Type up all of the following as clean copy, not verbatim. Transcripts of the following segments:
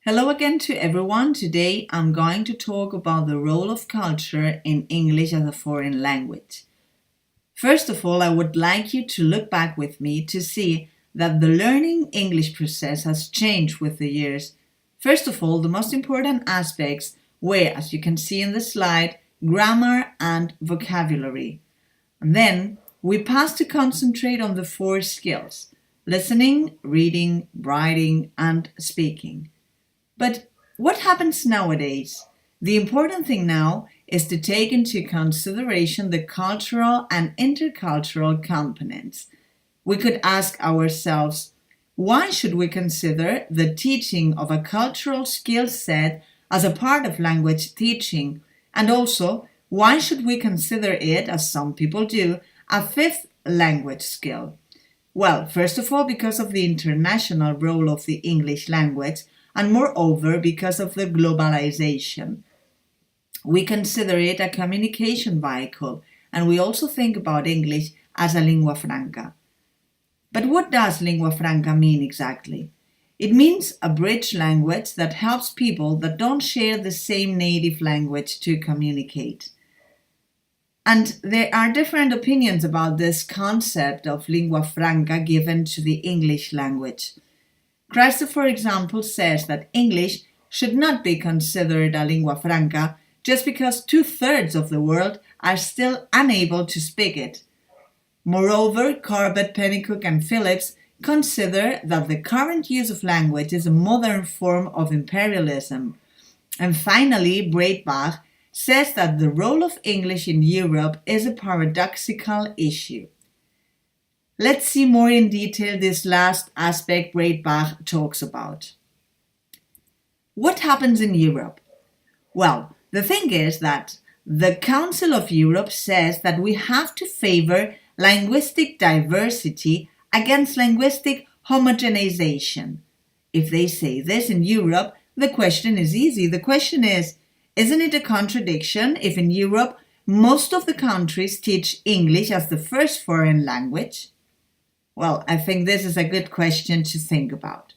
Hello again to everyone. Today I'm going to talk about the role of culture in English as a foreign language. First of all, I would like you to look back with me to see that the learning English process has changed with the years. First of all, the most important aspects were, as you can see in the slide, grammar and vocabulary. And then we passed to concentrate on the four skills: listening, reading, writing, and speaking. But what happens nowadays? The important thing now is to take into consideration the cultural and intercultural components. We could ask ourselves, why should we consider the teaching of a cultural skill set as a part of language teaching? And also, why should we consider it, as some people do, a fifth language skill? Well, first of all, because of the international role of the English language, and moreover, because of the globalization. We consider it a communication vehicle, and we also think about English as a lingua franca. But what does lingua franca mean exactly? It means a bridge language that helps people that don't share the same native language to communicate. And there are different opinions about this concept of lingua franca given to the English language. Christopher, for example, says that English should not be considered a lingua franca just because 2/3 of the world are still unable to speak it. Moreover, Corbett, Pennycook, and Phillips consider that the current use of language is a modern form of imperialism. And finally, Breitbach says that the role of English in Europe is a paradoxical issue. Let's see more in detail this last aspect Breitbach talks about. What happens in Europe? Well, the thing is that the Council of Europe says that we have to favor linguistic diversity against linguistic homogenization. If they say this in Europe, the question is easy. The question is, isn't it a contradiction if in Europe most of the countries teach English as the first foreign language? Well, I think this is a good question to think about.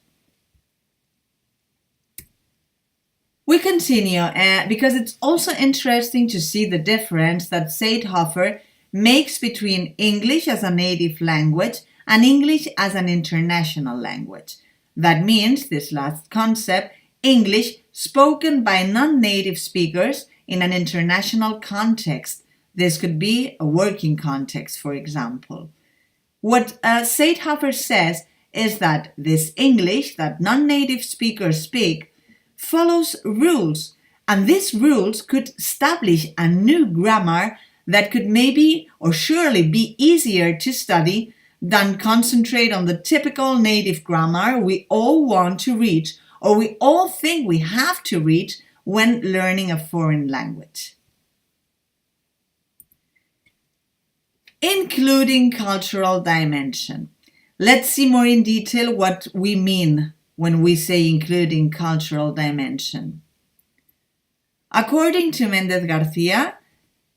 We continue because it's also interesting to see the difference that Seidhofer makes between English as a native language and English as an international language. That means, this last concept, English spoken by non-native speakers in an international context. This could be a working context, for example. What Seidhofer says is that this English that non-native speakers speak follows rules, and these rules could establish a new grammar that could maybe or surely be easier to study than concentrate on the typical native grammar we all want to reach or we all think we have to reach when learning a foreign language. Including cultural dimension. Let's see more in detail what we mean when we say including cultural dimension. According to Mendez Garcia,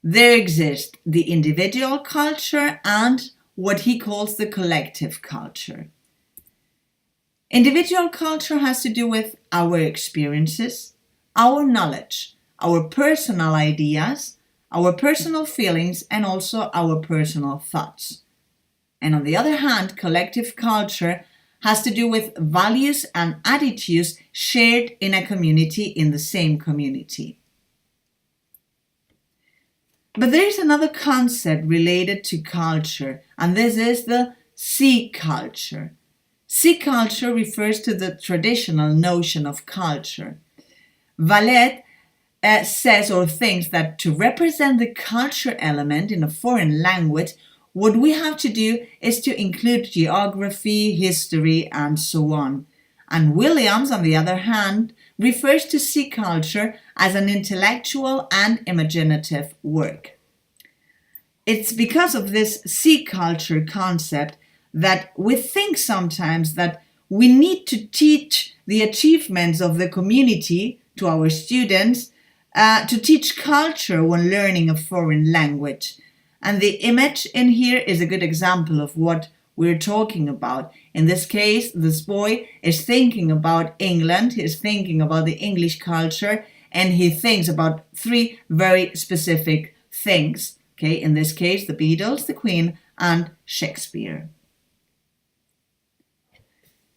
there exists the individual culture and what he calls the collective culture. Individual culture has to do with our experiences, our knowledge, our personal ideas, our personal feelings, and also our personal thoughts. And on the other hand, collective culture has to do with values and attitudes shared in a community, in the same community. But there is another concept related to culture, and this is the C culture. C culture refers to the traditional notion of culture. Valette says or thinks that to represent the culture element in a foreign language, what we have to do is to include geography, history, and so on. And Williams, on the other hand, refers to C culture as an intellectual and imaginative work. It's because of this C culture concept that we think sometimes that we need to teach the achievements of the community to our students, to teach culture when learning a foreign language. And the image in here is a good example of what we're talking about. In this case, this boy is thinking about England, he's thinking about the English culture, and he thinks about three very specific things. Okay, in this case, the Beatles, the Queen, and Shakespeare.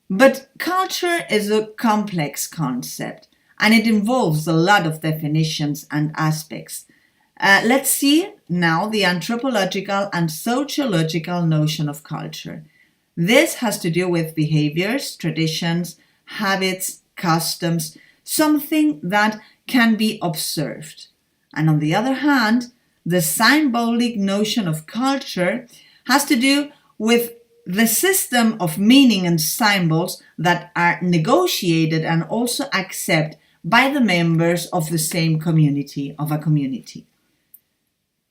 But culture is a complex concept, and it involves a lot of definitions and aspects. Let's see now the anthropological and sociological notion of culture. This has to do with behaviors, traditions, habits, customs, something that can be observed. And on the other hand, the symbolic notion of culture has to do with the system of meaning and symbols that are negotiated and also accepted by the members of the same community, of a community.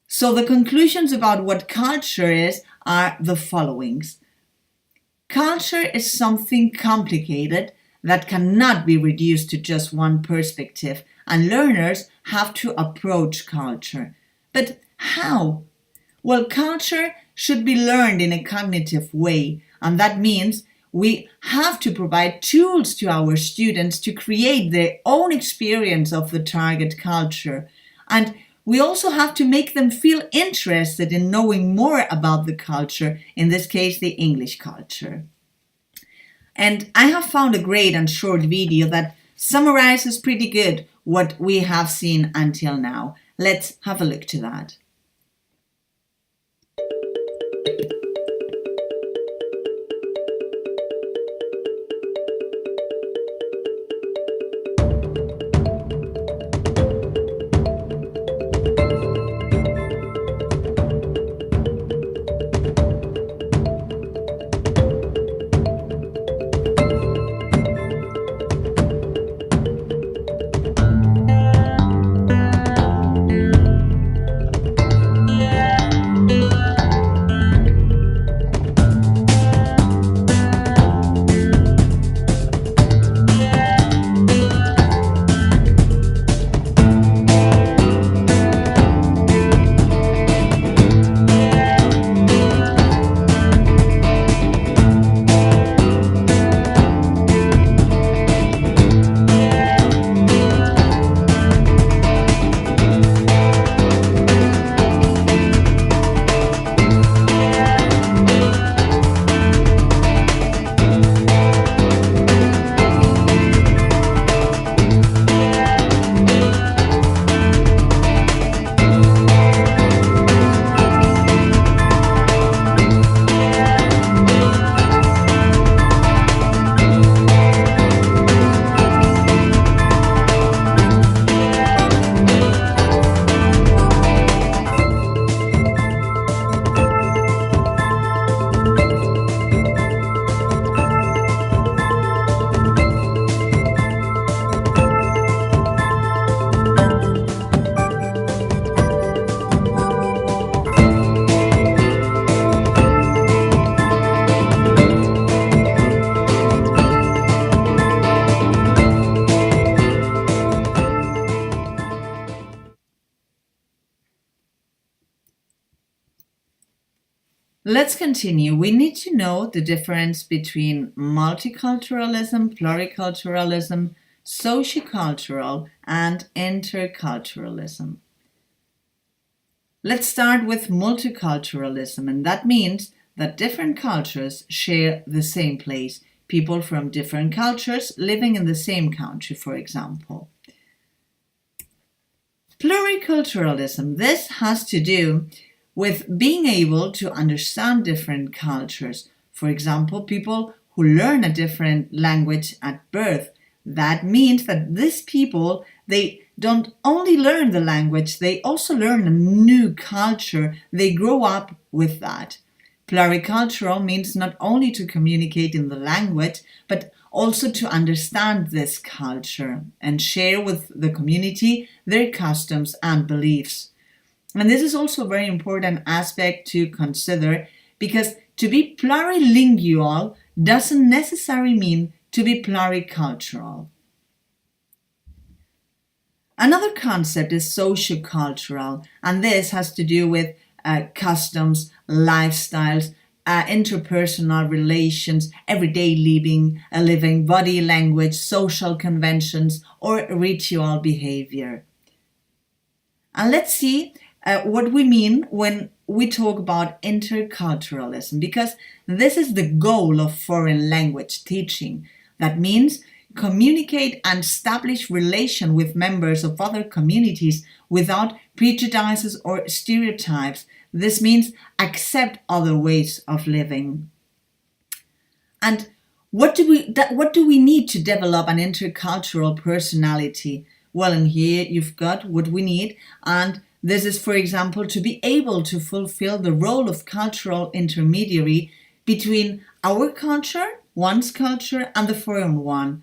So the conclusions about what culture is are the followings. Culture is something complicated that cannot be reduced to just one perspective, and learners have to approach culture. But how? Well, culture should be learned in a cognitive way, and that means we have to provide tools to our students to create their own experience of the target culture. And we also have to make them feel interested in knowing more about the culture, in this case, the English culture. And I have found a great and short video that summarizes pretty good what we have seen until now. Let's have a look to that. Let's continue. We need to know the difference between multiculturalism, pluriculturalism, sociocultural, and interculturalism. Let's start with multiculturalism, and that means that different cultures share the same place. People from different cultures living in the same country, for example. Pluriculturalism, this has to do with being able to understand different cultures. For example, people who learn a different language at birth. That means that these people, they don't only learn the language, they also learn a new culture. They grow up with that. Pluricultural means not only to communicate in the language, but also to understand this culture and share with the community their customs and beliefs. And this is also a very important aspect to consider, because to be plurilingual doesn't necessarily mean to be pluricultural. Another concept is sociocultural, and this has to do with customs, lifestyles, interpersonal relations, everyday living, body language, social conventions, or ritual behavior. And let's see what we mean when we talk about interculturalism, because this is the goal of foreign language teaching. That means communicate and establish relation with members of other communities without prejudices or stereotypes. This means accept other ways of living. And what do we need to develop an intercultural personality? Well, in here you've got what we need, and this is, for example, to be able to fulfill the role of cultural intermediary between our culture, one's culture, and the foreign one.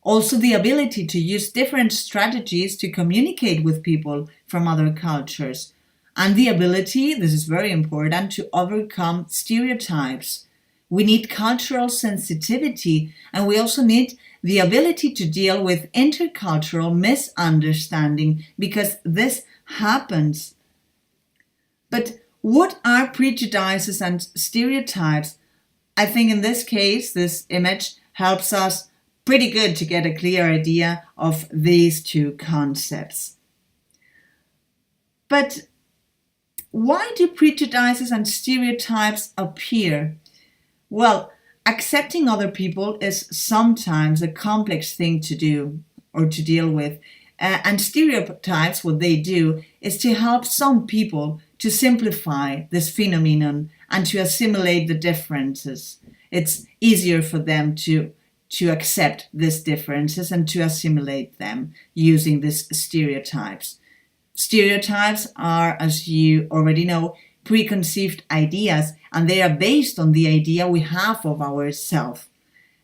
Also, the ability to use different strategies to communicate with people from other cultures. And the ability, this is very important, to overcome stereotypes. We need cultural sensitivity, and we also need the ability to deal with intercultural misunderstanding, because this happens. But what are prejudices and stereotypes? I think in this case, this image helps us pretty good to get a clear idea of these two concepts. But why do prejudices and stereotypes appear? Well, accepting other people is sometimes a complex thing to do or to deal with. And stereotypes, what they do is to help some people to simplify this phenomenon and to assimilate the differences. It's easier for them to accept these differences and to assimilate them using these stereotypes. Stereotypes are, as you already know, preconceived ideas, and they are based on the idea we have of ourselves.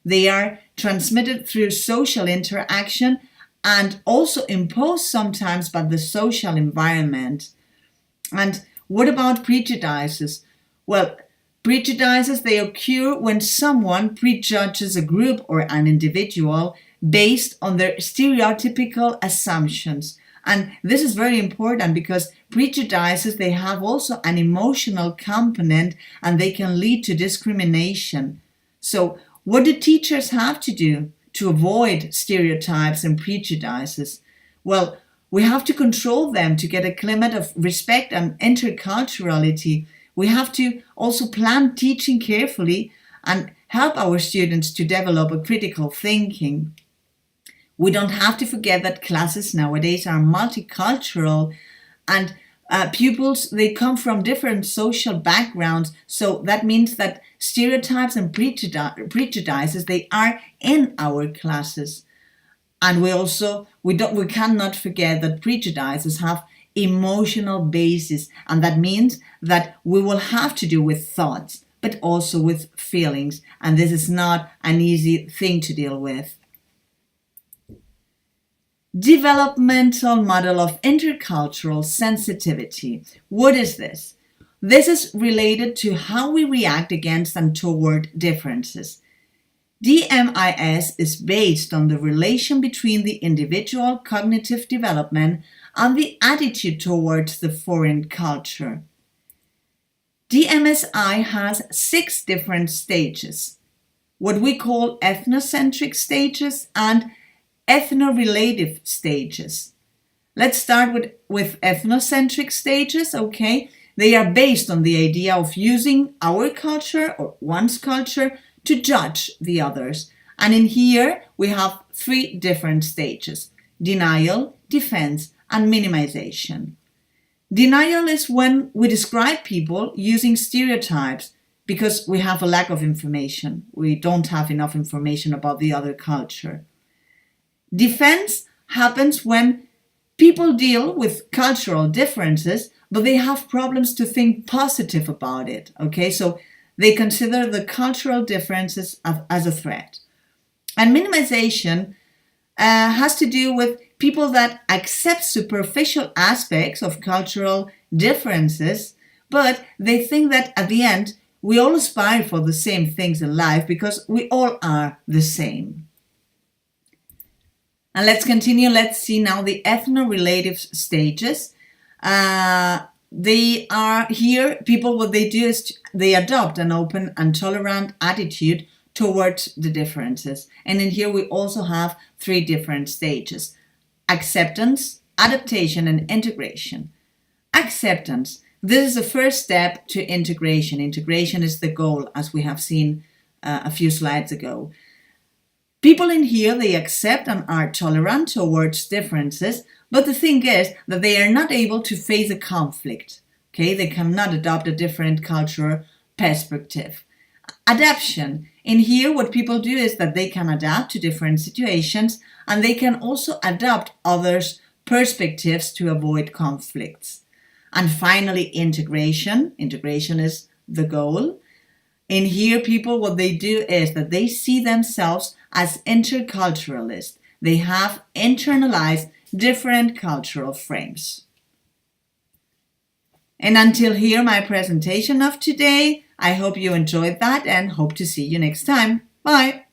They are transmitted through social interaction and also imposed sometimes by the social environment. And what about prejudices? Well, prejudices, they occur when someone prejudges a group or an individual based on their stereotypical assumptions. And this is very important because prejudices, they have also an emotional component and they can lead to discrimination. So what do teachers have to do to avoid stereotypes and prejudices? Well, we have to control them to get a climate of respect and interculturality. We have to also plan teaching carefully and help our students to develop a critical thinking. We don't have to forget that classes nowadays are multicultural, and pupils, they come from different social backgrounds. So that means that stereotypes and prejudices, they are in our classes. And we cannot forget that prejudices have emotional basis, and that means that we will have to do with thoughts, but also with feelings. And this is not an easy thing to deal with. Developmental model of intercultural sensitivity. What is this? This is related to how we react against and toward differences. DMIS is based on the relation between the individual cognitive development and the attitude towards the foreign culture. DMSI has 6 different stages, what we call ethnocentric stages and ethno-relative stages. Let's start with ethnocentric stages, okay? They are based on the idea of using our culture or one's culture to judge the others. And in here, we have 3 different stages: denial, defense, and minimization. Denial is when we describe people using stereotypes because we have a lack of information. We don't have enough information about the other culture. Defense happens when people deal with cultural differences, but they have problems to think positive about it. Okay, so they consider the cultural differences as a threat. And minimization has to do with people that accept superficial aspects of cultural differences, but they think that at the end, we all aspire for the same things in life because we all are the same. And let's continue. Let's see now the ethno-relative stages. they are here, people, what they do is they adopt an open and tolerant attitude towards the differences. And in here we also have 3 different stages: acceptance, adaptation, and integration. Acceptance. This is the first step to integration. Integration is the goal, as we have seen a few slides ago. People in here, they accept and are tolerant towards differences, but the thing is that they are not able to face a conflict. Okay, they cannot adopt a different cultural perspective. Adaptation. In here, what people do is that they can adapt to different situations, and they can also adopt others' perspectives to avoid conflicts. And finally, integration. Integration is the goal. In here, people, what they do is that they see themselves as interculturalists. They have internalized different cultural frames. And until here, my presentation of today. I hope you enjoyed that and hope to see you next time. Bye.